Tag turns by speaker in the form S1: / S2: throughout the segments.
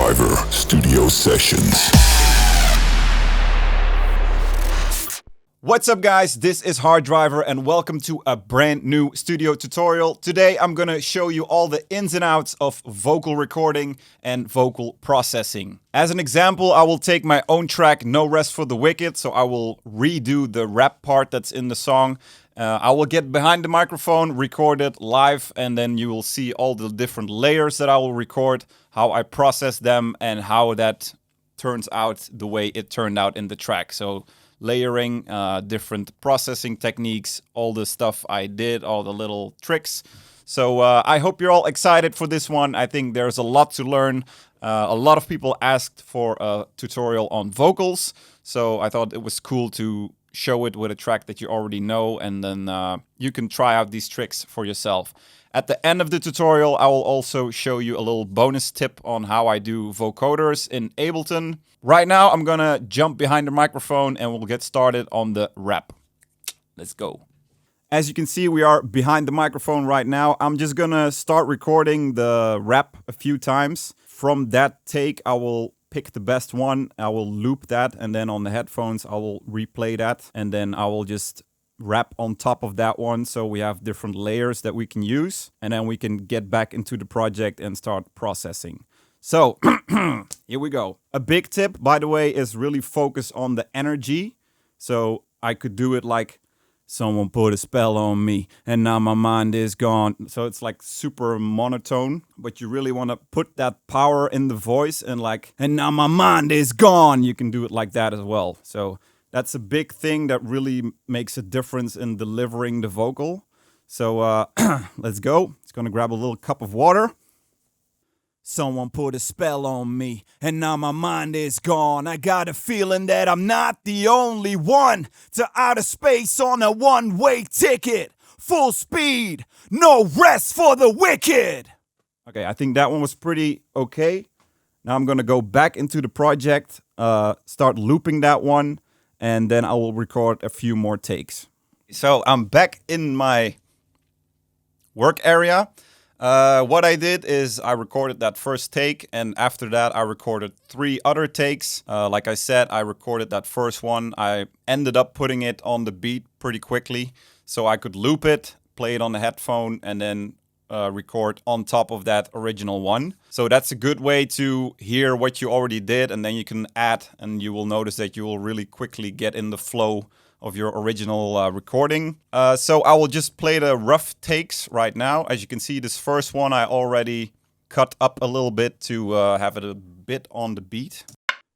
S1: Hard Studio Sessions.
S2: What's up guys, this is Hard and welcome to a brand new studio tutorial. Today I'm gonna show you all the ins and outs of vocal recording and vocal processing. As an example, I will take my own track, No Rest for the Wicked, so I will redo the rap part that's in the song. I will get behind the microphone, record it live, and then you will see all the different layers that I will record, how I process them, and how that turns out the way it turned out in the track. So layering, different processing techniques, all the stuff I did, all the little tricks. So I hope you're all excited for this one. I think there's a lot to learn. A lot of people asked for a tutorial on vocals, so I thought it was cool to show it with a track that you already know, and then you can try out these tricks for yourself. At the end of the tutorial, I will also show you a little bonus tip on how I do vocoders in Ableton. Right now, I'm gonna jump behind the microphone and we'll get started on the rap. Let's go. As you can see, we are behind the microphone right now. I'm just gonna start recording the rap a few times. From that take, I will pick the best one. I will loop that, and then on the headphones, I will replay that, and then I will just rap on top of that one, so we have different layers that we can use, and then we can get back into the project and start processing. So here we go. A big tip, by the way, is really focus on the energy. So I could do it like, someone put a spell on me and now my mind is gone. So it's like super monotone, but you really want to put that power in the voice and like, and now my mind is gone. You can do it like that as well. So that's a big thing that really makes a difference in delivering the vocal. So let's go. It's gonna grab a little cup of water. Someone put a spell on me, and now my mind is gone. I got a feeling that I'm not the only one to outer space on a one-way ticket. Full speed, no rest for the wicked. Okay, I think that one was pretty okay. Now I'm gonna go back into the project, start looping that one, and then I will record a few more takes. So I'm back in my work area. What I did is I recorded that first take, and after that I recorded 3 other takes. Like I said, I recorded that first one. I ended up putting it on the beat pretty quickly, so I could loop it, play it on the headphone, and then record on top of that original one. So that's a good way to hear what you already did, and then you can add, and you will notice that you will really quickly get in the flow of your original recording. So I will just play the rough takes right now. As you can see, this first one I already cut up a little bit to have it a bit on the beat.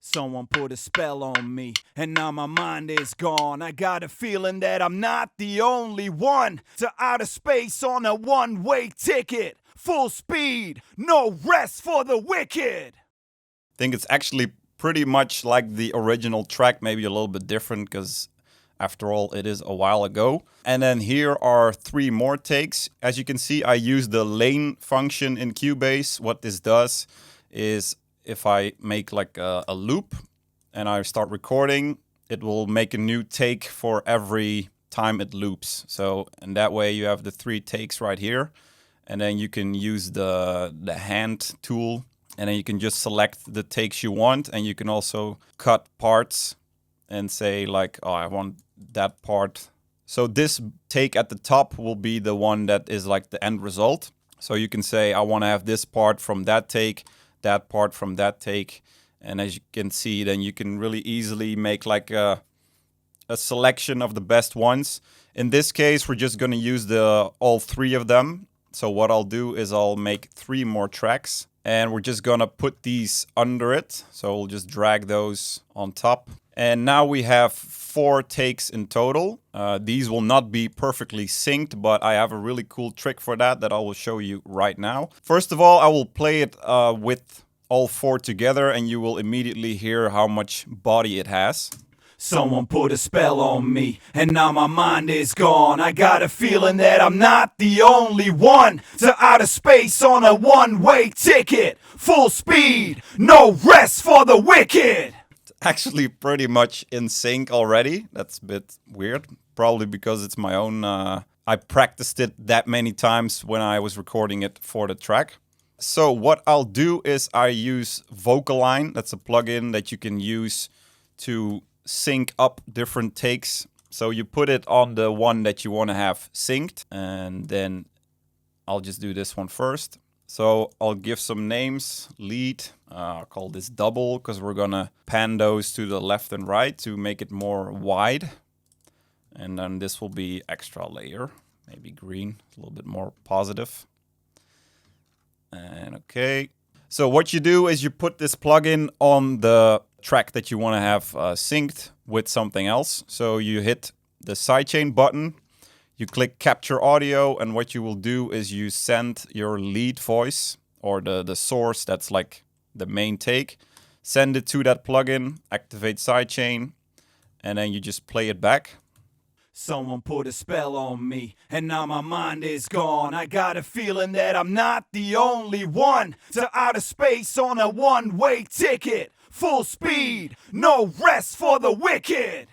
S2: Someone put a spell on me, and now my mind is gone. I got a feeling that I'm not the only one to outer space on a one-way ticket. Full speed, no rest for the wicked. I think it's actually pretty much like the original track, maybe a little bit different because after all, it is a while ago. And then here are 3 more takes. As you can see, I use the lane function in Cubase. What this does is if I make like a loop and I start recording, it will make a new take for every time it loops. So, and that way you have the 3 takes right here. And then you can use the hand tool, and then you can just select the takes you want. And you can also cut parts and say like, oh, I want that part. So this take at the top will be the one that is like the end result. So you can say, I want to have this part from that take, that part from that take. And as you can see, then you can really easily make like a selection of the best ones. In this case, we're just going to use all 3 of them. So what I'll do is I'll make 3 more tracks, and we're just going to put these under it. So we'll just drag those on top. And now we have 4 takes in total. These will not be perfectly synced, but I have a really cool trick for that I will show you right now. First of all, I will play it with all 4 together, and you will immediately hear how much body it has. Someone put a spell on me, and now my mind is gone. I got a feeling that I'm not the only one to outer space on a one-way ticket. Full speed, no rest for the wicked. Actually pretty much in sync already. That's a bit weird, probably because it's my own. I practiced it that many times when I was recording it for the track. So what I'll do is I use Vocaline. That's a plugin that you can use to sync up different takes. So you put it on the one that you want to have synced, and then I'll just do this one first. So I'll give some names. Lead, I'll call this double because we're gonna pan those to the left and right to make it more wide. And then this will be extra layer, maybe green, a little bit more positive. And okay. So what you do is you put this plugin on the track that you want to have synced with something else. So you hit the sidechain button, you click capture audio, and what you will do is you send your lead voice or the source that's like the main take, send it to that plugin, activate sidechain, and then you just play it back.
S3: Someone put a spell on me, and now my mind is gone. I got a feeling that I'm not the only one. To outer space on a one-way ticket. Full speed, no rest for the wicked.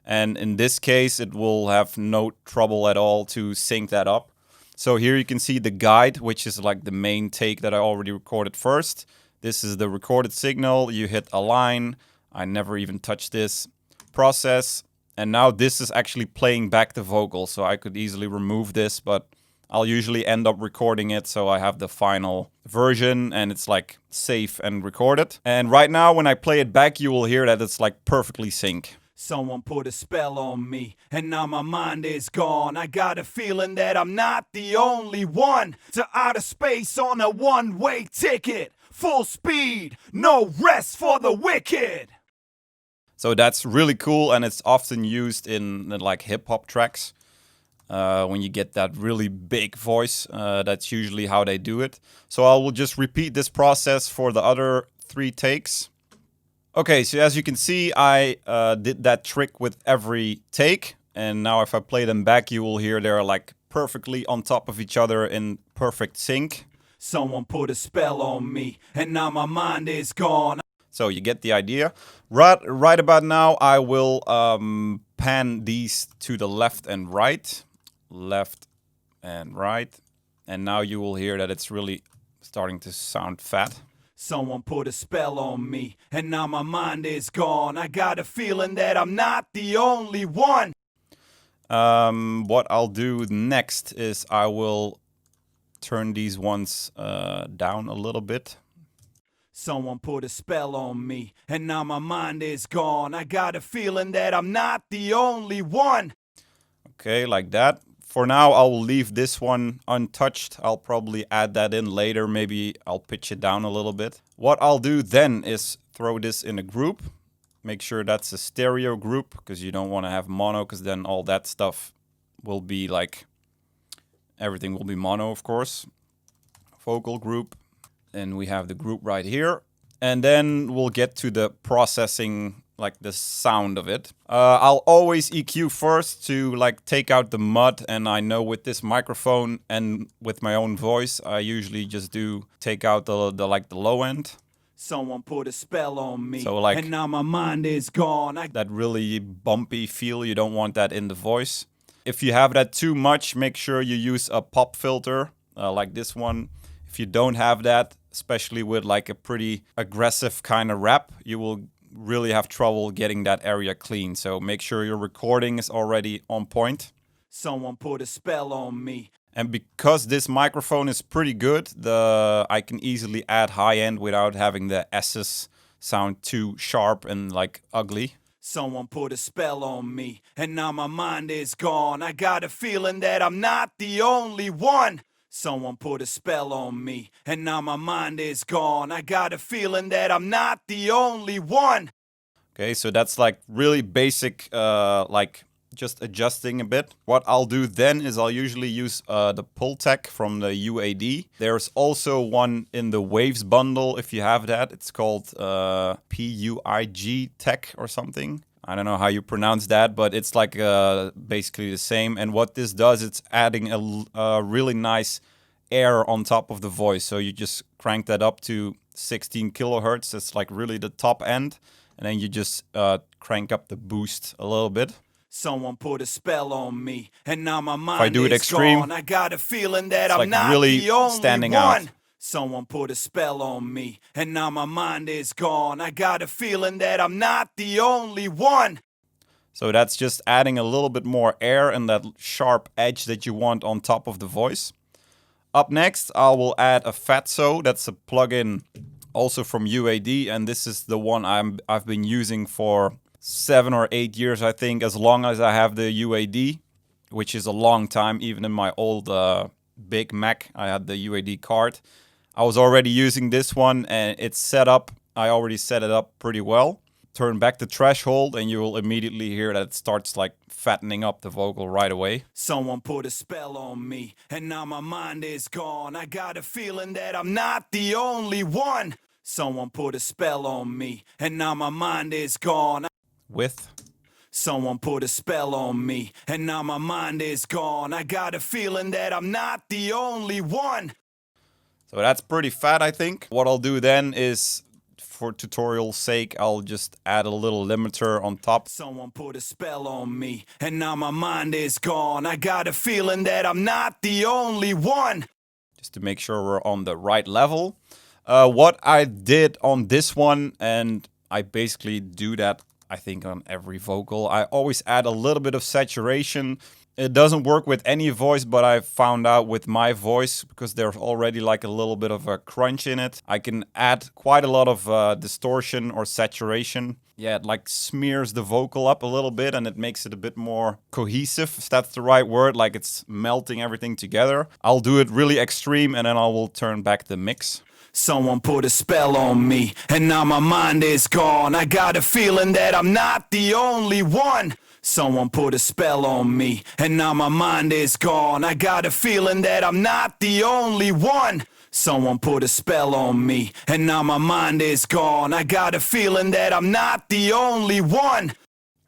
S2: And in this case, it will have no trouble at all to sync that up. So here you can see the guide, which is like the main take that I already recorded first. This is the recorded signal. You hit align. I never even touched this. Process. And now this is actually playing back the vocal. So I could easily remove this, but I'll usually end up recording it so I have the final version and it's like safe and recorded. And right now when I play it back, you will hear that it's like perfectly sync.
S3: Someone put a spell on me, and now my mind is gone. I got a feeling that I'm not the only one. To outer space on a one-way ticket. Full speed, no rest for the wicked.
S2: So that's really cool, and it's often used in like hip-hop tracks. When you get that really big voice, that's usually how they do it. So I will just repeat this process for the other 3 takes. Okay, so as you can see, I did that trick with every take. And now if I play them back, you will hear they're like perfectly on top of each other in perfect sync.
S3: Someone put a spell on me, and now my mind is gone.
S2: So you get the idea. Right about now, I will pan these to the left and right. Left and right. And now you will hear that it's really starting to sound fat.
S3: Someone put a spell on me, and now my mind is gone. I got a feeling that I'm not the only one.
S2: What I'll do next is I will turn these ones down a little bit.
S3: Someone put a spell on me, and now my mind is gone. I got a feeling that I'm not the only one.
S2: Okay, like that. For now, I will leave this one untouched. I'll probably add that in later. Maybe I'll pitch it down a little bit. What I'll do then is throw this in a group. Make sure that's a stereo group because you don't want to have mono because then all that stuff will be like, everything will be mono, of course. Vocal group. And we have the group right here. And then we'll get to the processing, like the sound of it. I'll always EQ first to like take out the mud. And I know with this microphone and with my own voice, I usually just do take out the low end.
S3: Someone put a spell on me,
S2: so like,
S3: and now my mind is gone.
S2: That really bumpy feel, you don't want that in the voice. If you have that too much, make sure you use a pop filter like this one. If you don't have that, especially with like a pretty aggressive kind of rap, you will really have trouble getting that area clean. So make sure your recording is already on point.
S3: Someone put a spell on me.
S2: And because this microphone is pretty good, I can easily add high end without having the S's sound too sharp and like ugly.
S3: Someone put a spell on me, and now my mind is gone. I got a feeling that I'm not the only one. Someone put a spell on me, and now my mind is gone. I got a feeling that I'm not the only one.
S2: Okay, so that's like really basic, like just adjusting a bit. What I'll do then is I'll usually use the pull tech from the UAD. There's also one in the Waves bundle if you have that. It's called PUIG tech or something. I don't know how you pronounce that, but it's like basically the same. And what this does, it's adding a really nice air on top of the voice. So you just crank that up to 16 kilohertz. That's like really the top end. And then you just crank up the boost a little bit.
S3: Someone put a spell on me, and now my mind
S2: if I do it
S3: is
S2: extreme,
S3: gone. I got a feeling that I'm
S2: like
S3: not
S2: really
S3: the only
S2: standing
S3: one.
S2: out.
S3: Someone put a spell on me, and now my mind is gone. I got a feeling that I'm not the only one.
S2: So that's just adding a little bit more air and that sharp edge that you want on top of the voice. Up next, I will add a fatso. That's a plugin also from UAD, and this is the one I've been using for 7 or 8 years, I think, as long as I have the UAD, which is a long time. Even in my old Big Mac, I had the UAD card. I was already using this one, and it's set up. I already set it up pretty well. Turn back the threshold, and you will immediately hear that it starts like fattening up the vocal right away.
S3: Someone put a spell on me, and now my mind is gone. I got a feeling that I'm not the only one. Someone put a spell on me, and now my mind is gone.
S2: With
S3: someone put a spell on me, and now my mind is gone. I got a feeling that I'm not the only one.
S2: So that's pretty fat, I think. What I'll do then is, for tutorial's sake, I'll just add a little limiter on top.
S3: Someone put a spell on me, and now my mind is gone. I got a feeling that I'm not the only one.
S2: Just to make sure we're on the right level. What I did on this one, and I basically do that, I think, on every vocal, I always add a little bit of saturation. It doesn't work with any voice, but I found out with my voice, because there's already like a little bit of a crunch in it, I can add quite a lot of distortion or saturation. Yeah, it like smears the vocal up a little bit, and it makes it a bit more cohesive, if that's the right word, like it's melting everything together. I'll do it really extreme, and then I will turn back the mix.
S3: Someone put a spell on me, and now my mind is gone. I got a feeling that I'm not the only one. Someone put a spell on me, and now my mind is gone. I got a feeling that I'm not the only one. Someone put a spell on me, and now my mind is gone. I got a feeling that I'm not the only one.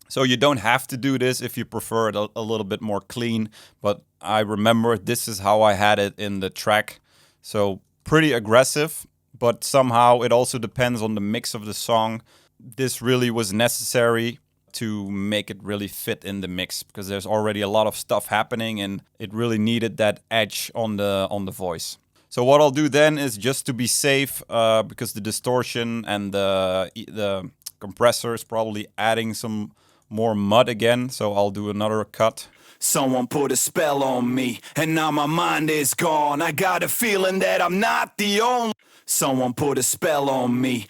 S2: So you don't have to do this if you prefer it a little bit more clean, but I remember this is how I had it in the track. So pretty aggressive, but somehow it also depends on the mix of the song. This really was necessary to make it really fit in the mix, because there's already a lot of stuff happening, and it really needed that edge on the voice. So what I'll do then is, just to be safe, because the distortion and the compressor is probably adding some more mud again, so I'll do another cut.
S3: Someone put a spell on me, and now my mind is gone. I got a feeling that I'm not the only. Someone put a spell on me.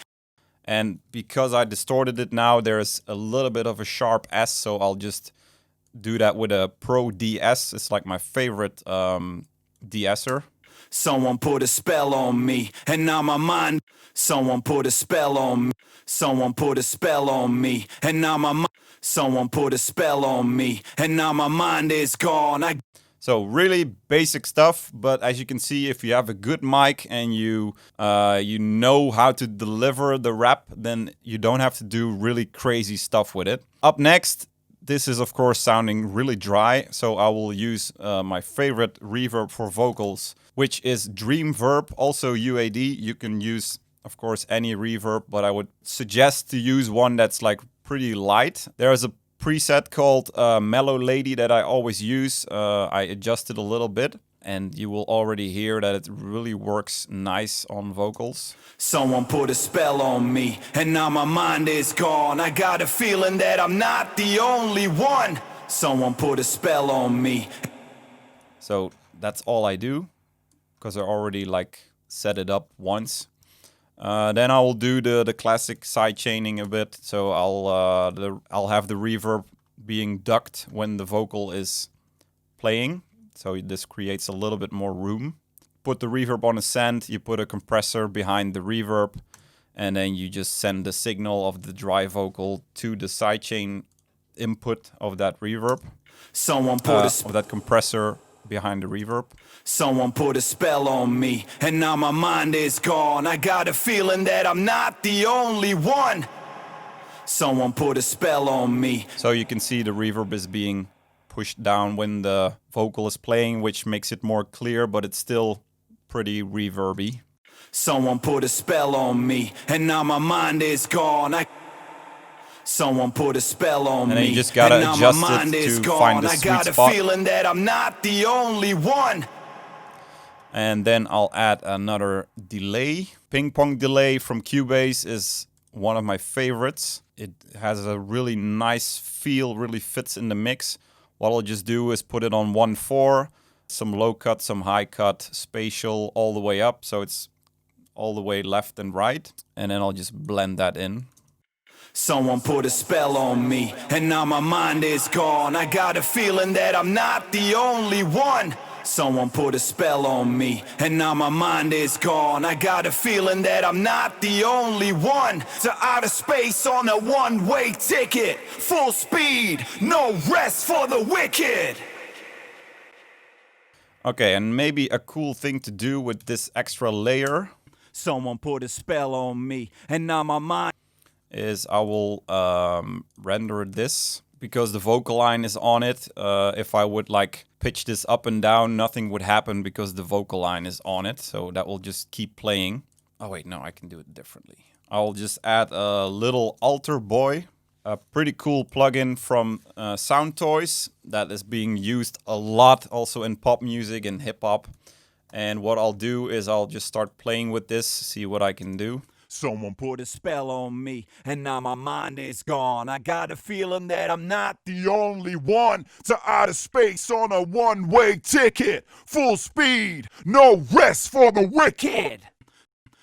S2: And because I distorted it now, there's a little bit of a sharp S, so I'll just do that with a Pro DS. It's like my favorite de-esser.
S3: Someone put a spell on me, and now my mind. Someone put a spell on me. Someone put a spell on me, and now my mind. Someone put a spell on me, and now my mind is gone.
S2: So really basic stuff, but as you can see, if you have a good mic and you know how to deliver the rap, then you don't have to do really crazy stuff with it. Up next, this is of course sounding really dry, so I will use my favorite reverb for vocals, which is Dreamverb, also UAD. You can use, of course, any reverb, but I would suggest to use one that's like pretty light. There's a preset called Mellow Lady that I always use. I adjust it a little bit, and you will already hear that it really works nice on vocals.
S3: Someone put a spell on me, and now my mind is gone. I got a feeling that I'm not the only one. Someone put a spell on me.
S2: So that's all I do, because I already like set it up once. Then I will do the classic side chaining a bit. So I'll have the reverb being ducked when the vocal is playing. So this creates a little bit more room. Put the reverb on a send. You put a compressor behind the reverb, and then you just send the signal of the dry vocal to the sidechain input of that reverb.
S3: Someone put
S2: of that compressor behind the reverb.
S3: Someone put a spell on me, and now my mind is gone. I got a feeling that I'm not the only one. Someone put a spell on me.
S2: So you can see the reverb is being pushed down when the vocal is playing, which makes it more clear, but it's still pretty reverby.
S3: Someone put a spell on me, and now my mind is gone. Someone put a spell on me,
S2: and then you just gotta adjust it to find the sweet spot.
S3: I got a feeling that I'm not the only one.
S2: And then I'll add another delay. Ping pong delay from Cubase is one of my favorites. It has a really nice feel, really fits in the mix. What I'll just do is put it on 1/4, some low cut, some high cut, spatial all the way up. So it's all the way left and right. And then I'll just blend that in.
S3: Someone put a spell on me, and now my mind is gone. I got a feeling that I'm not the only one. Someone put a spell on me, and now my mind is gone. I got a feeling that I'm not the only one. To outer space on a one-way ticket. Full speed, no rest for the wicked.
S2: Okay, and maybe a cool thing to do with this extra layer.
S3: Someone put a spell on me, and now my mind
S2: is I will render this because the vocal line is on it. If I would like pitch this up and down, nothing would happen because the vocal line is on it. So that will just keep playing. Oh wait, no, I can do it differently. I'll just add a little alter boy, a pretty cool plugin from Sound Toys that is being used a lot also in pop music and hip hop. And what I'll do is I'll just start playing with this, see what I can do.
S3: Someone put a spell on me, and now my mind is gone. I got a feeling that I'm not the only one. To outer space on a one-way ticket. Full speed, no rest for the wicked.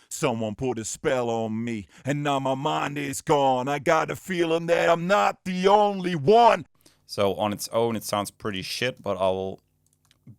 S3: Someone put a spell on me, and now my mind is gone. I got a feeling that I'm not the only one.
S2: So on its own, it sounds pretty shit, but I will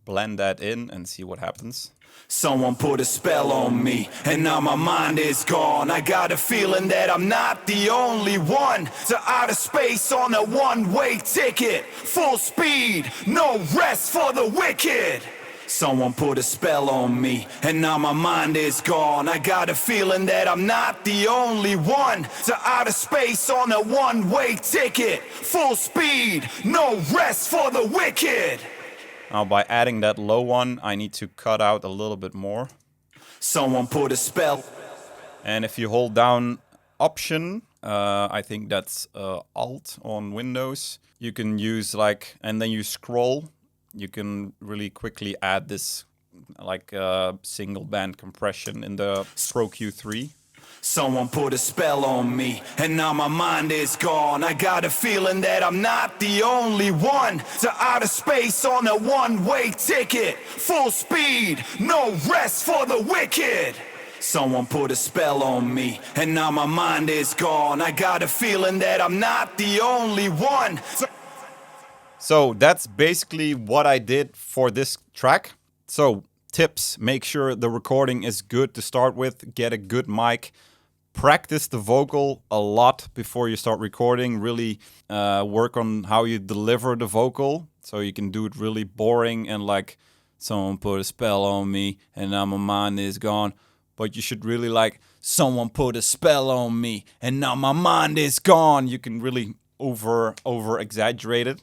S2: blend that in and see what happens.
S3: Someone put a spell on me, and now my mind is gone. I got a feeling that I'm not the only one. To outer space on a one-way ticket. Full speed, no rest for the wicked. Someone put a spell on me, and now my mind is gone. I got a feeling that I'm not the only one. To outer space on a one-way ticket. Full speed, no rest for the wicked.
S2: Now by adding that low one, I need to cut out a little bit more.
S3: Someone put a spell.
S2: And if you hold down Option, I think that's Alt on Windows, you can use like, and then you scroll, you can really quickly add this like single band compression in the Pro Q3.
S3: Someone put a spell on me, and now my mind is gone. I got a feeling that I'm not the only one. To outer space on a one-way ticket. Full speed, no rest for the wicked. Someone put a spell on me, and now my mind is gone. I got a feeling that I'm not the only one.
S2: So that's basically what I did for this track. So tips, make sure the recording is good to start with, get a good mic. Practice the vocal a lot before you start recording. Really work on how you deliver the vocal. So you can do it really boring and like, someone put a spell on me and now my mind is gone. But you should really like, someone put a spell on me and now my mind is gone. You can really over exaggerate it.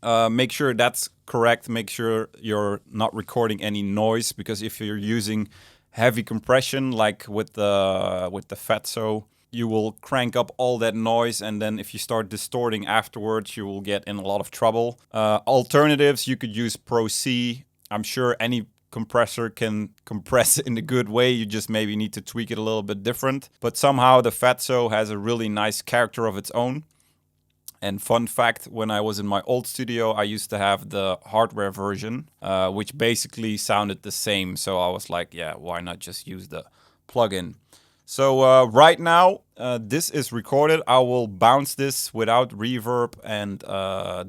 S2: Make sure that's correct. Make sure you're not recording any noise, because if you're using heavy compression like with the Fatso, you will crank up all that noise, and then if you start distorting afterwards, you will get in a lot of trouble. Alternatives, you could use Pro C. I'm sure any compressor can compress in a good way. You just maybe need to tweak it a little bit different. But somehow the Fatso has a really nice character of its own. And fun fact, when I was in my old studio, I used to have the hardware version, which basically sounded the same. So I was like, yeah, why not just use the plugin? So right now, this is recorded. I will bounce this without reverb and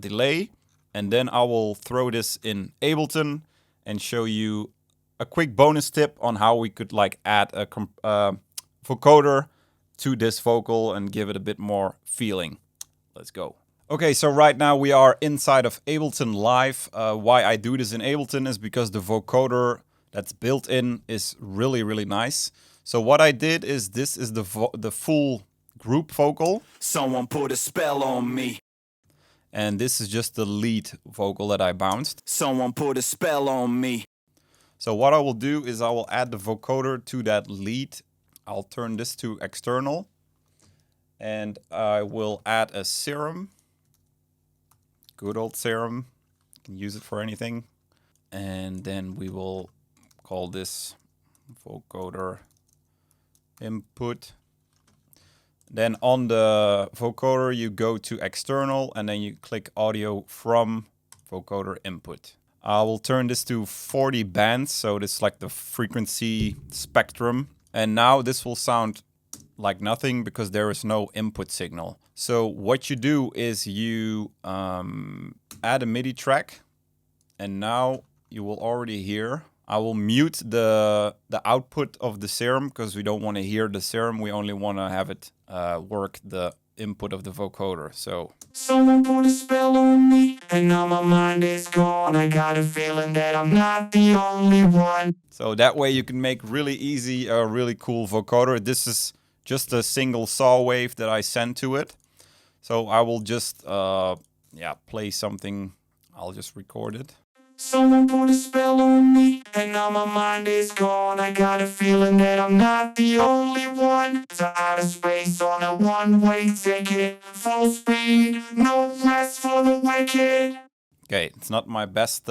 S2: delay. And then I will throw this in Ableton and show you a quick bonus tip on how we could like add a vocoder to this vocal and give it a bit more feeling. Let's go. Okay, so right now we are inside of Ableton Live. Why I do this in Ableton is because the vocoder that's built in is really, really nice. So what I did is this is the full group vocal.
S3: Someone put a spell on me.
S2: And this is just the lead vocal that I bounced.
S3: Someone put a spell on me.
S2: So what I will do is I will add the vocoder to that lead. I'll turn this to external. And I will add a serum. Good old serum. You can use it for anything. And then we will call this vocoder input. Then on the vocoder, you go to external and then you click audio from vocoder input. I will turn this to 40 bands, so this is like the frequency spectrum. And now this will sound like nothing because there is no input signal. So what you do is you add a MIDI track, and now you will already hear. I will mute the output of the serum because we don't want to hear the serum. We only want to have it work the input of the vocoder. So
S4: someone put a spell on me, and now my mind is gone. I got a feeling that I'm not the only one.
S2: So that way you can make really easy a really cool vocoder. This is just a single saw wave that I sent to it. So I will just play something. I'll just record it.
S4: Someone put a spell on me, and now my mind is gone. I got a feeling that I'm not the only one. To outer space on a one-way ticket. Full speed, no rest for the wicked.
S2: Okay, it's not my best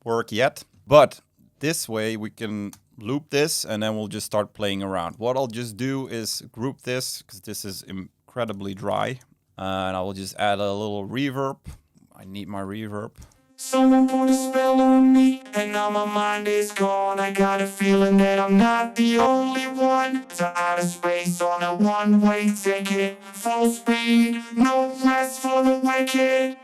S2: work yet, but this way we can loop this and then we'll just start playing around. What I'll just do is group this because this is incredibly dry. And I will just add a little reverb. I need my reverb.
S4: Someone put a spell on me, and now my mind is gone. I got a feeling that I'm not the only one. To outer space on a one-way ticket. Full speed, no rest for the wicked.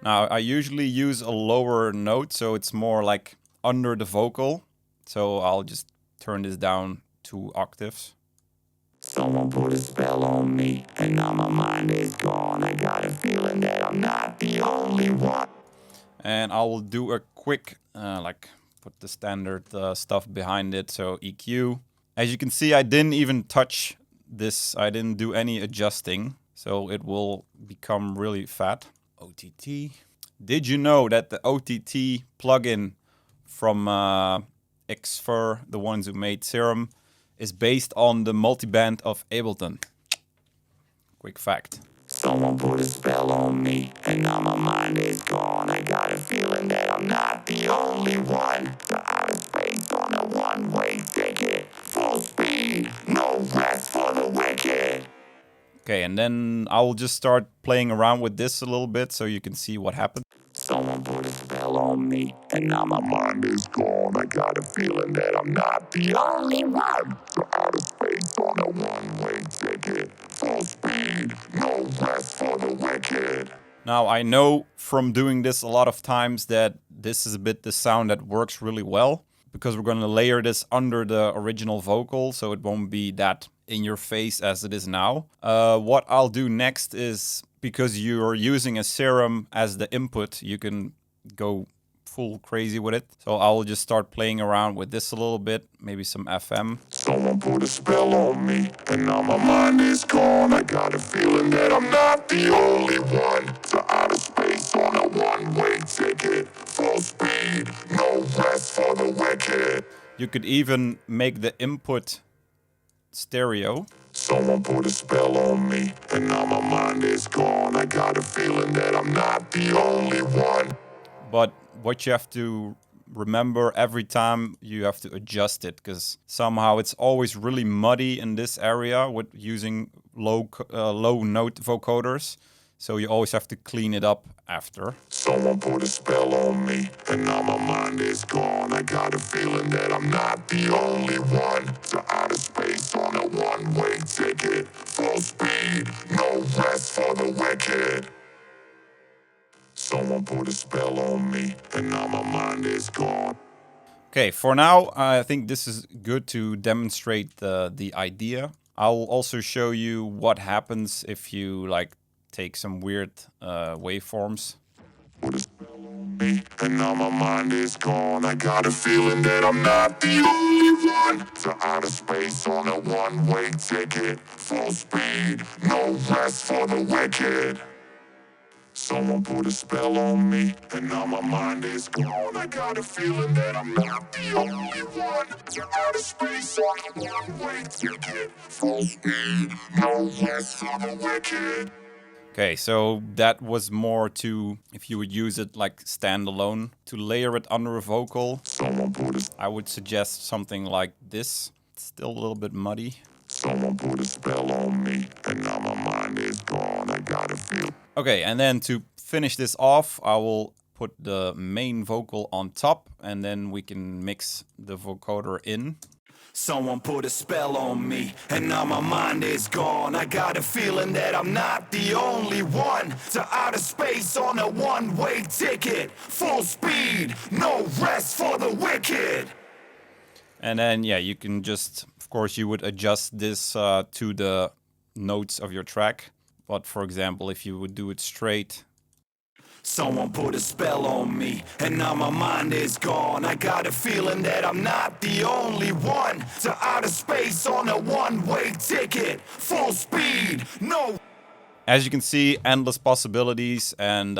S2: Now, I usually use a lower note, so it's more like under the vocal. So I'll just turn this down 2 octaves.
S4: Someone put a spell on me, and now my mind is gone. I got a feeling that I'm not the only one.
S2: And I will do a quick, put the standard stuff behind it, so EQ. As you can see, I didn't even touch this. I didn't do any adjusting, so it will become really fat. OTT. Did you know that the OTT plugin from Xfer, the ones who made Serum, is based on the multiband of Ableton? Quick fact.
S4: Someone put a spell on me, and now my mind is gone. I got a feeling that I'm not the only one. To outer space on a one-way ticket. Full speed, no rest for the wicked.
S2: Okay, and then I will just start playing around with this a little bit so you can see what happens.
S4: Someone put a spell on me, and now my mind is gone. I got a feeling that I'm not the only one. To outer space on a one-way ticket. Full speed, no rest for the wicked.
S2: Now, I know from doing this a lot of times that this is a bit the sound that works really well because we're going to layer this under the original vocal so it won't be that in your face as it is now. What I'll do next is, because you're using a serum as the input, you can go full crazy with it. So I will just start playing around with this a little bit, maybe some FM.
S4: Someone put a spell on me, and now my mind is gone. I got a feeling that I'm not the only one. To outer space on a one-way ticket. Full speed, no rest for the wicked.
S2: You could even make the input stereo.
S4: Someone put a spell on me, and now my mind is gone. I got a feeling that I'm not the only one.
S2: But what you have to remember every time, you have to adjust it because somehow it's always really muddy in this area with using low note vocoders. So you always have to clean it up after.
S4: Someone put a spell on me, and now my mind is gone. I got a feeling that I'm not the only one. To outer space on a one-way ticket. Full speed, no rest for the wicked. Someone put a spell on me, and now my mind is gone.
S2: Okay, for now, I think this is good to demonstrate the idea. I'll also show you what happens if you take some weird waveforms.
S4: Put a spell on me, and now my mind is gone. I got a feeling that I'm not the only one. To outer space on a one-way ticket. Full speed, no rest for the wicked. Someone put a spell on me, and now my mind is gone. I got a feeling that I'm not the only one. To outer space on a one-way ticket. Full speed, no rest for the wicked.
S2: Okay, so that was more to, if you would use it like standalone, to layer it under a vocal.
S4: Someone put a,
S2: I would suggest something like this. It's still a little bit muddy.
S4: someone put a spell on me, and now my mind is gone. I gotta feel.
S2: Okay, and then to finish this off, I will put the main vocal on top, and then we can mix the vocoder in.
S3: Someone put a spell on me, and now my mind is gone. I got a feeling that I'm not the only one. To outer space on a one-way ticket. Full speed, no rest for the wicked.
S2: And then, yeah, you can just, of course, you would adjust this to the notes of your track. But for example, if you would do it straight.
S3: Someone put a spell on me, and now my mind is gone. I got a feeling that I'm not the only one. To outer space on a one-way ticket. Full speed, no.
S2: As you can see, endless possibilities, and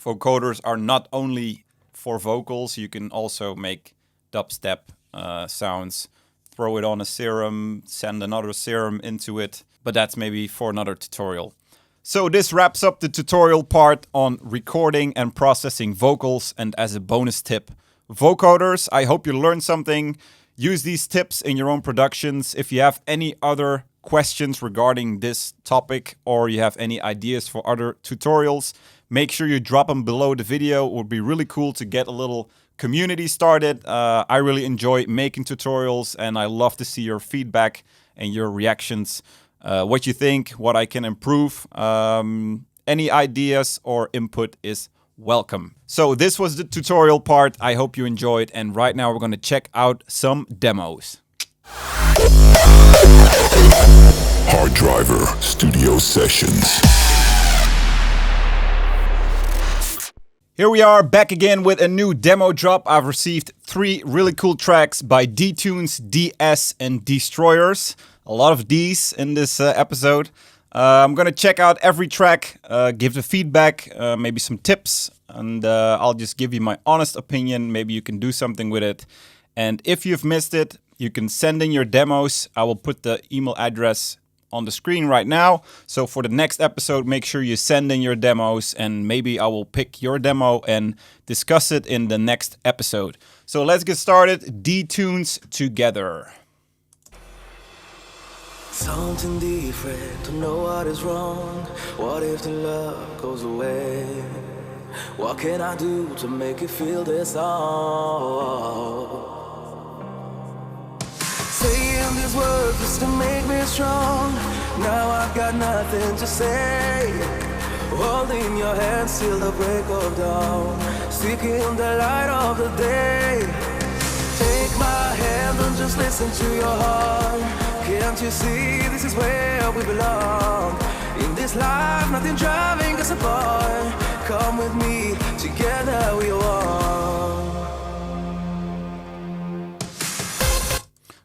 S2: vocoders are not only for vocals. You can also make dubstep sounds, throw it on a serum, send another serum into it, but that's maybe for another tutorial. So this wraps up the tutorial part on recording and processing vocals, and as a bonus tip, vocoders. I hope you learned something. Use these tips in your own productions. If you have any other questions regarding this topic, or you have any ideas for other tutorials, make sure you drop them below the video. It would be really cool to get a little community started. I really enjoy making tutorials, and I love to see your feedback and your reactions. What you think, what I can improve. Any ideas or input is welcome. So this was the tutorial part. I hope you enjoyed, and right now we're going to check out some demos.
S1: Hard Driver Studio Sessions.
S2: Here we are back again with a new demo drop. I've received 3 really cool tracks by D-Tunes, DS, and Destroyers. A lot of D's in this episode. I'm gonna check out every track, give the feedback, maybe some tips, and I'll just give you my honest opinion. Maybe you can do something with it. And if you've missed it, you can send in your demos. I will put the email address on the screen right now. So for the next episode, make sure you send in your demos, and maybe I will pick your demo and discuss it in the next episode. So let's get started. D-Tunes Together.
S5: Something different to know what is wrong. What if the love goes away? What can I do to make you feel this all? Saying these words just to make me strong. Now I've got nothing to say. Holding your hand till the break of dawn. Seeking the light of the day. Take my hand and just listen to your heart. Can't you see this is where we belong? In this life, nothing driving us apart. Come with me, together we are.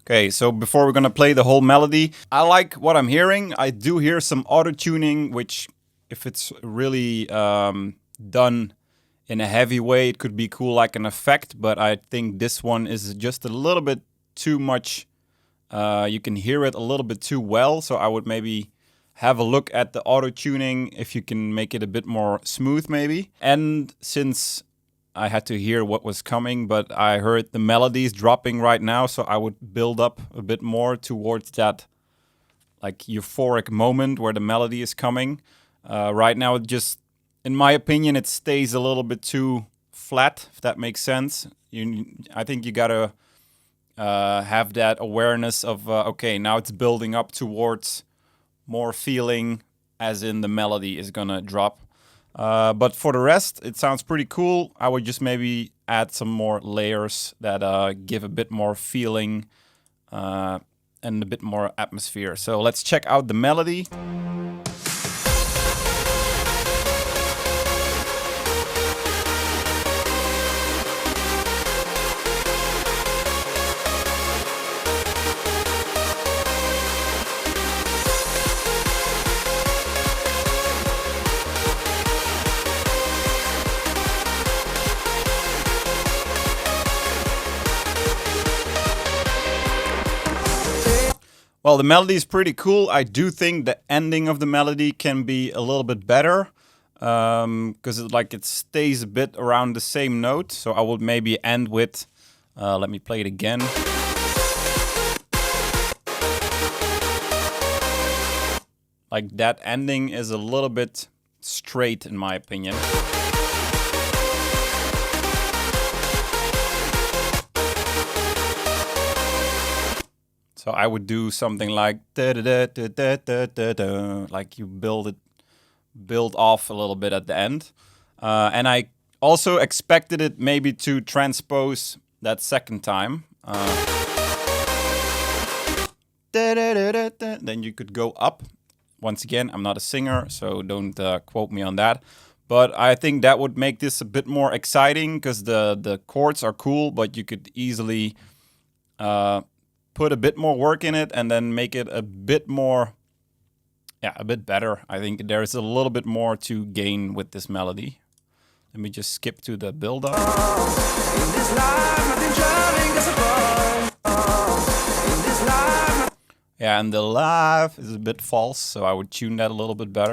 S2: Okay, so before we're gonna play the whole melody, I like what I'm hearing. I do hear some auto-tuning, which, if it's really done in a heavy way, it could be cool like an effect, but I think this one is just a little bit too much. You can hear it a little bit too well, so I would maybe have a look at the auto-tuning, if you can make it a bit more smooth maybe. And since I had to hear what was coming, but I heard the melodies dropping right now, so I would build up a bit more towards that like euphoric moment where the melody is coming. Right now, it just, in my opinion, it stays a little bit too flat, if that makes sense. I think you gotta have that awareness of, okay, now it's building up towards more feeling, as in the melody is gonna drop. But for the rest, it sounds pretty cool. I would just maybe add some more layers that give a bit more feeling and a bit more atmosphere. So let's check out the melody. Well, the melody is pretty cool. I do think the ending of the melody can be a little bit better because it stays a bit around the same note. So I would maybe end with, let me play it again. Like that ending is a little bit straight in my opinion. So I would do something like da da da da da da da da, like you build off a little bit at the end. And I also expected it maybe to transpose that second time. Da da da da da. Then you could go up. Once again, I'm not a singer, so don't quote me on that. But I think that would make this a bit more exciting because the chords are cool, but you could easily put a bit more work in it and then make it a bit more, a bit better. I think there's a little bit more to gain with this melody. Let me just skip to the build-up. Yeah, and the laugh is a bit false, so I would tune that a little bit better.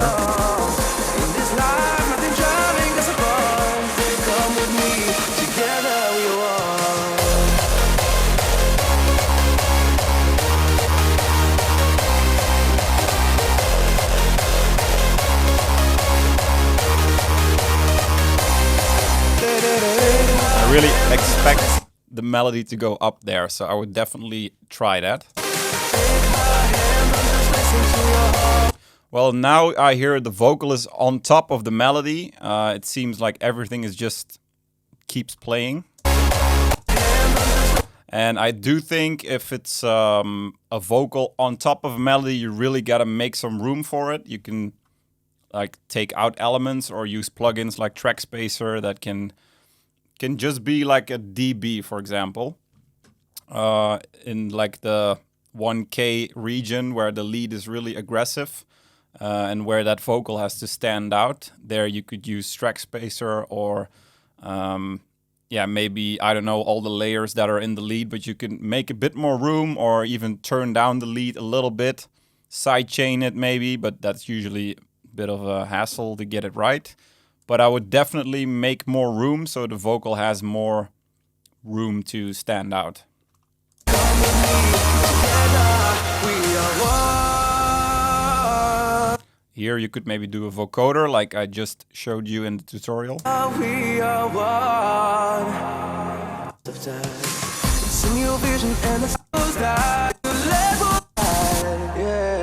S2: I really expect the melody to go up there, so I would definitely try that. Well, now I hear the vocal is on top of the melody. It seems like everything is just keeps playing. And I do think if it's a vocal on top of a melody, you really gotta make some room for it. You can like take out elements or use plugins like Track Spacer that can just be like a dB, for example, in like the 1K region where the lead is really aggressive and where that vocal has to stand out. There you could use Track Spacer or maybe, I don't know, all the layers that are in the lead, but you can make a bit more room or even turn down the lead a little bit, sidechain it maybe, but that's usually a bit of a hassle to get it right. But I would definitely make more room so the vocal has more room to stand out. Here you could maybe do a vocoder like I just showed you in the tutorial.
S5: We are one. It's in your vision and the souls die. Yeah.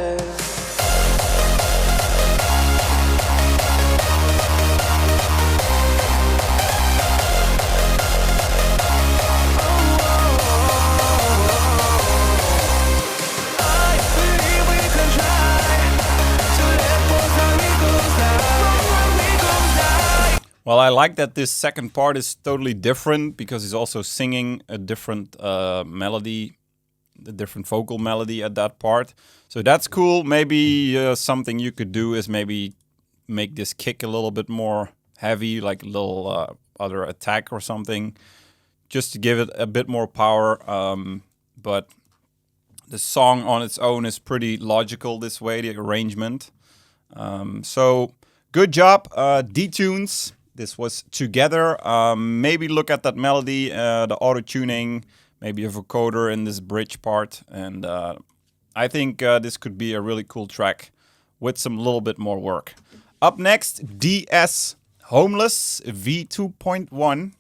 S2: Well, I like that this second part is totally different because he's also singing a different melody, a different vocal melody at that part. So that's cool. Maybe something you could do is maybe make this kick a little bit more heavy, like a little other attack or something, just to give it a bit more power. But the song on its own is pretty logical this way, the arrangement. So good job, D-Tunes. This was Together. Maybe look at that melody, the auto-tuning, maybe a vocoder in this bridge part. And I think this could be a really cool track with some little bit more work. Up next, DS Homeless V2.1.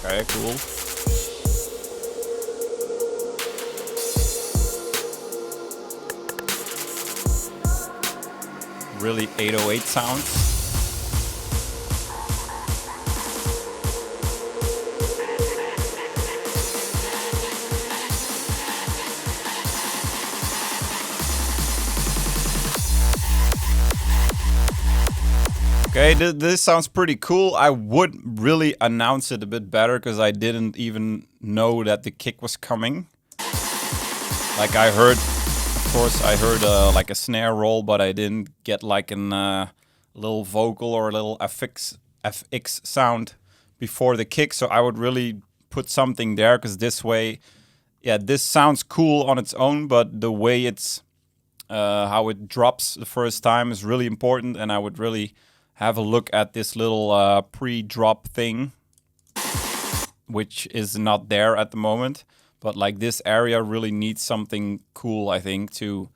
S2: Okay, cool. Really 808 sounds. Okay, this sounds pretty cool. I would really announce it a bit better because I didn't even know that the kick was coming. Like I heard, of course, I heard like a snare roll, but I didn't get like a little vocal or a little FX sound before the kick. So I would really put something there, because this way, yeah, this sounds cool on its own, but the way it's how it drops the first time is really important, and I would really have a look at this little pre-drop thing, which is not there at the moment. But like this area really needs something cool, I think, to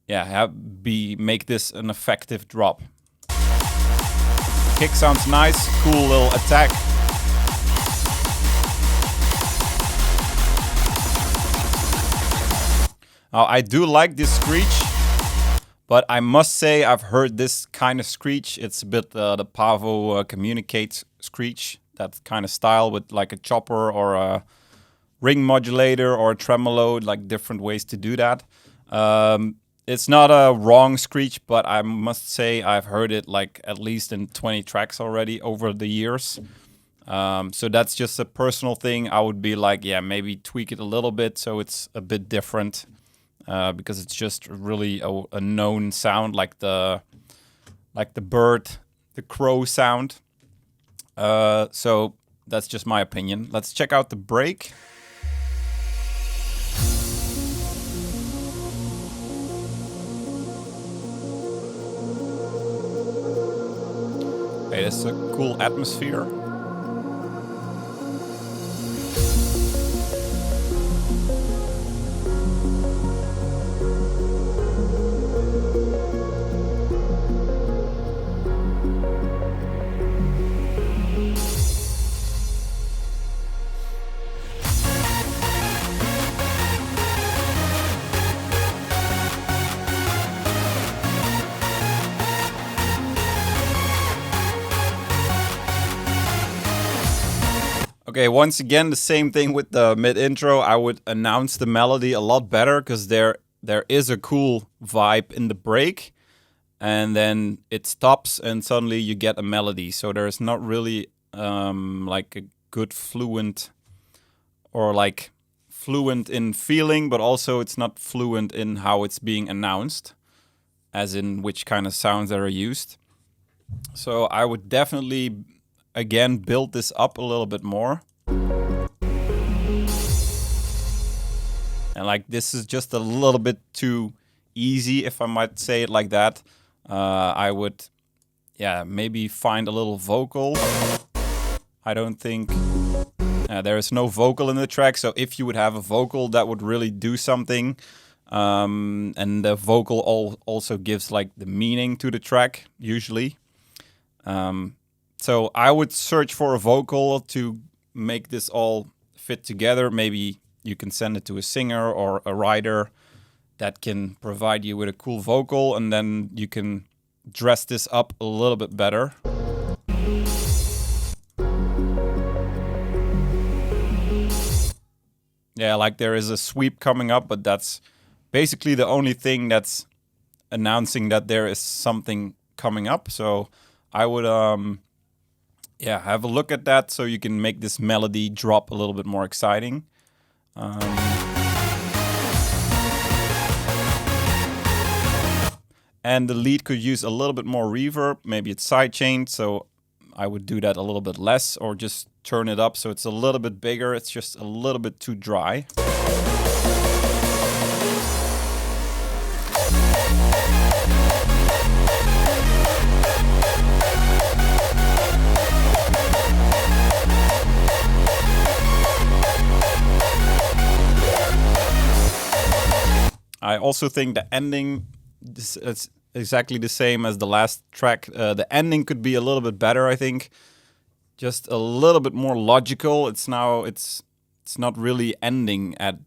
S2: make this an effective drop. Kick sounds nice, cool little attack. Now, I do like this screech, but I must say I've heard this kind of screech. It's a bit the Pavo Communicate screech, that kind of style with like a chopper or a ring modulator or a tremolo, like different ways to do that. It's not a wrong screech, but I must say I've heard it like at least in 20 tracks already over the years. So that's just a personal thing. I would be like, yeah, maybe tweak it a little bit so it's a bit different. Because it's just really a known sound, like the bird, the crow sound. So that's just my opinion. Let's check out the break. Hey, that's a cool atmosphere. Okay, once again, the same thing with the mid-intro. I would announce the melody a lot better, because there is a cool vibe in the break, and then it stops and suddenly you get a melody. So there's not really like a good fluent, or like fluent in feeling, but also it's not fluent in how it's being announced, as in which kind of sounds that are used. So I would definitely, again, build this up a little bit more. And like this is just a little bit too easy, if I might say it like that. I would, maybe find a little vocal. I don't think there is no vocal in the track. So if you would have a vocal, that would really do something. And the vocal also gives like the meaning to the track, usually. So I would search for a vocal to make this all fit together. Maybe you can send it to a singer or a writer that can provide you with a cool vocal, and then you can dress this up a little bit better. Yeah, like there is a sweep coming up, but that's basically the only thing that's announcing that there is something coming up. So I would have a look at that so you can make this melody drop a little bit more exciting. And the lead could use a little bit more reverb. Maybe it's sidechained, so I would do that a little bit less, or just turn it up so it's a little bit bigger. It's just a little bit too dry. I also think the ending is exactly the same as the last track. The ending could be a little bit better, I think. Just a little bit more logical. It's not really ending at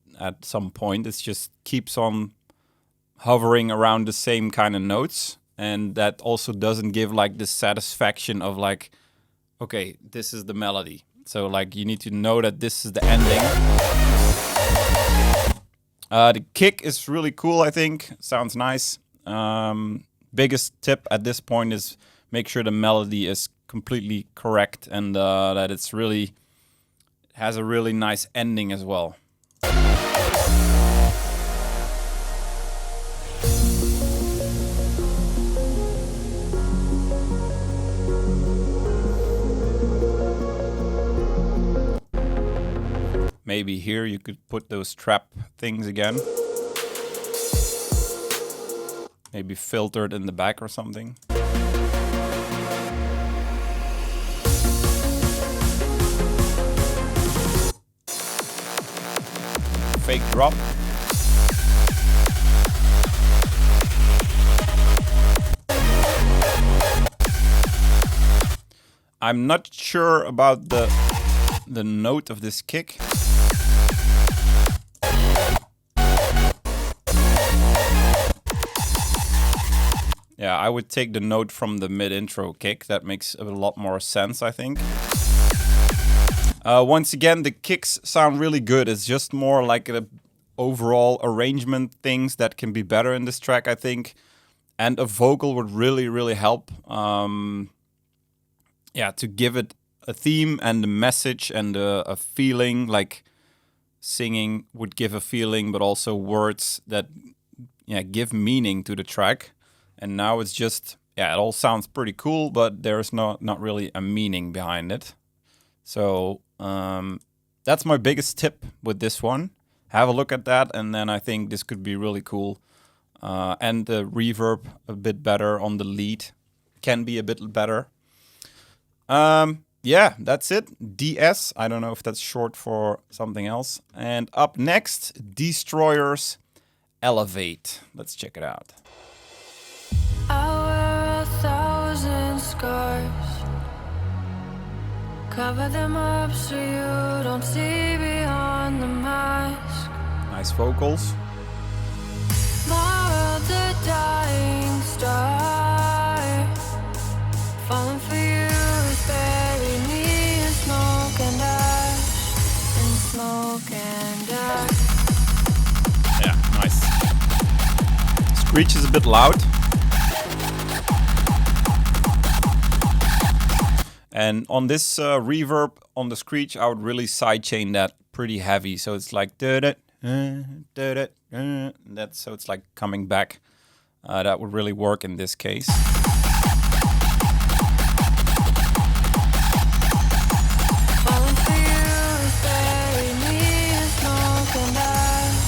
S2: some point. It just keeps on hovering around the same kind of notes. And that also doesn't give like the satisfaction of like, okay, this is the melody. So like you need to know that this is the ending. The kick is really cool, I think. Sounds nice. Biggest tip at this point is make sure the melody is completely correct, and that it's really has a really nice ending as well. maybe here you could put those trap things again. Maybe filtered in the back or something. Fake drop. I'm not sure about the note of this kick. Yeah, I would take the note from the mid-intro kick. That makes a lot more sense, I think. Once again, the kicks sound really good. It's just more like a overall arrangement things that can be better in this track, I think. And a vocal would really, really help. Yeah, to give it a theme and a message and a feeling. Like singing would give a feeling, but also words that give meaning to the track. And now it's just, it all sounds pretty cool, but there's not really a meaning behind it. So that's my biggest tip with this one. Have a look at that, and then I think this could be really cool. And the reverb a bit better on the lead. Can be a bit better. Yeah, that's it. DS. I don't know if that's short for something else. And up next, Destroyers Elevate. Let's check it out.
S6: I wear 1,000 scars. Cover them up so you don't see beyond the mask.
S2: Nice vocals.
S6: My world's a dying star. Falling for you is bury me in smoke and ash. In smoke and ash.
S2: Yeah, nice. Screech is a bit loud. And on this reverb, on the screech, I would really sidechain that pretty heavy. So it's like that's so it's like coming back. That would really work in this case.
S6: Falling for you is bury me in smoke and ash.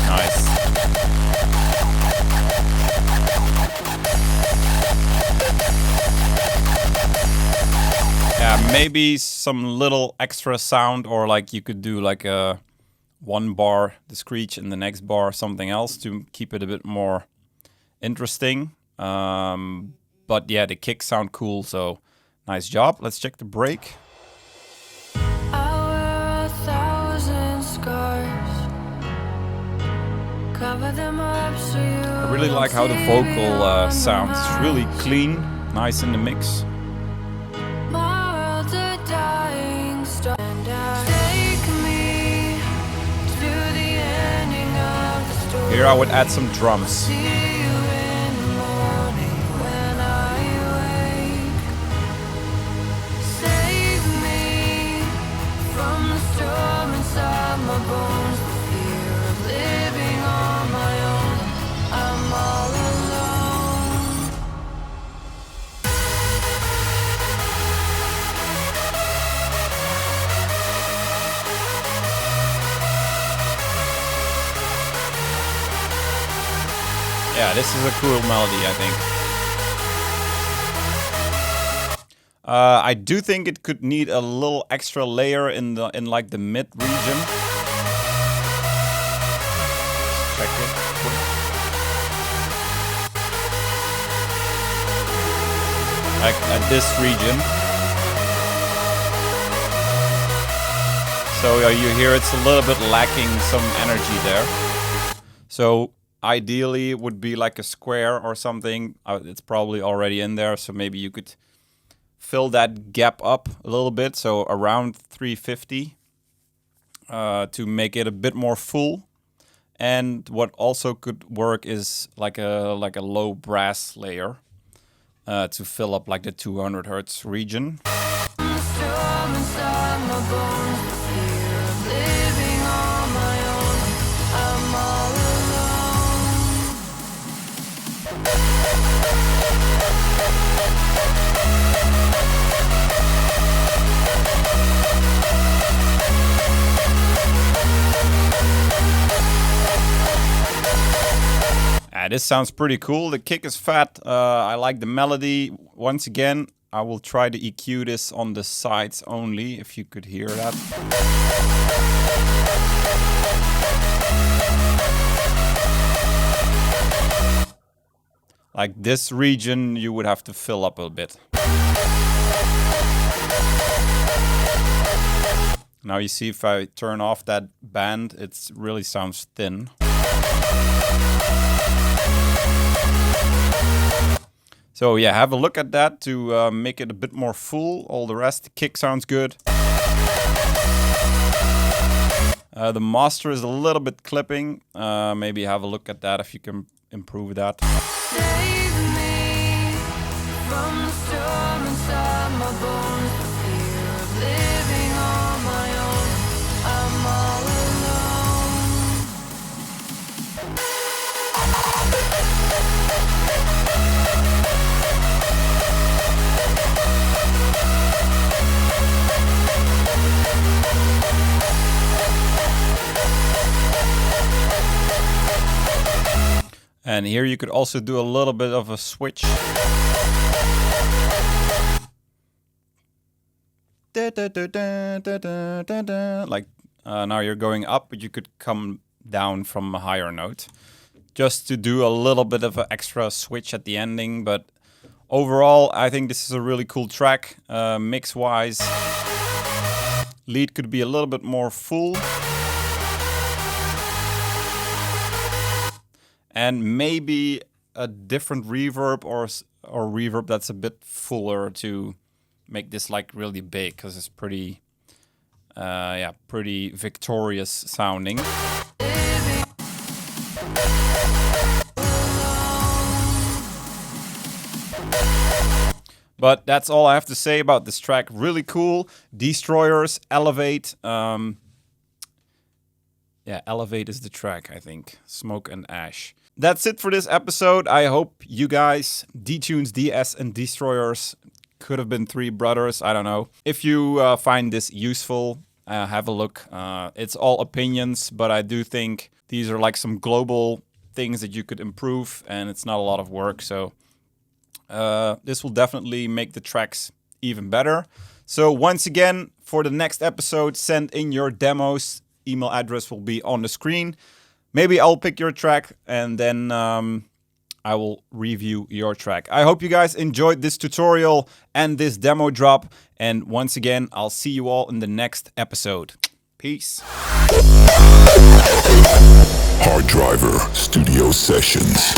S2: Nice. Yeah, maybe some little extra sound, or like you could do like a one bar, the screech, and the next bar something else to keep it a bit more interesting. But yeah, the kicks sound cool, so nice job. Let's check the break.
S6: I wear 1,000 scars. Cover them up so you
S2: I really like how the vocal sounds. It's really clean, nice in the mix.
S6: My world's a dying star. Take me to the ending of the story.
S2: Here I would add some drums.
S6: See you in the morning when I wake. Save me from the storm inside my bones. The fear of living on my own. I'm all alone.
S2: Yeah, this is a cool melody, I think. I do think it could need a little extra layer in like the mid region. Check it. Like at this region. So you hear it's a little bit lacking some energy there. So ideally it would be like a square or something. It's probably already in there, so maybe you could fill that gap up a little bit, so around 350 to make it a bit more full. And what also could work is like a low brass layer to fill up like the 200 hertz region.
S6: The storm inside my bones. The fear of living on my own. I'm all alone.
S2: This sounds pretty cool. The kick is fat. I like the melody. Once again, I will try to EQ this on the sides only, if you could hear that. Like this region, you would have to fill up a bit. Now you see if I turn off that band, it really sounds thin. So yeah, have a look at that to make it a bit more full. All the rest, the kick sounds good. The master is a little bit clipping. Maybe have a look at that if you can improve that.
S6: Save me from the storm inside my bones. The fear of living on my own. I'm all alone.
S2: And here you could also do a little bit of a switch. Like now you're going up, but you could come down from a higher note. Just to do a little bit of an extra switch at the ending. But overall, I think this is a really cool track. Mix-wise, lead could be a little bit more full. And maybe a different reverb or reverb that's a bit fuller to make this like really big, because it's pretty, pretty victorious sounding. But that's all I have to say about this track. Really cool. Destroyers, Elevate. Elevate is the track, I think. Smoke and Ash. That's it for this episode. I hope you guys, D-Tunes, DS, and Destroyers, could have been three brothers. I don't know. If you find this useful, have a look. It's all opinions, but I do think these are like some global things that you could improve, and it's not a lot of work. So this will definitely make the tracks even better. So once again, for the next episode, send in your demos. Email address will be on the screen. Maybe I'll pick your track and then I will review your track. I hope you guys enjoyed this tutorial and this demo drop. And once again, I'll see you all in the next episode. Peace.
S1: Hard Driver Studio Sessions.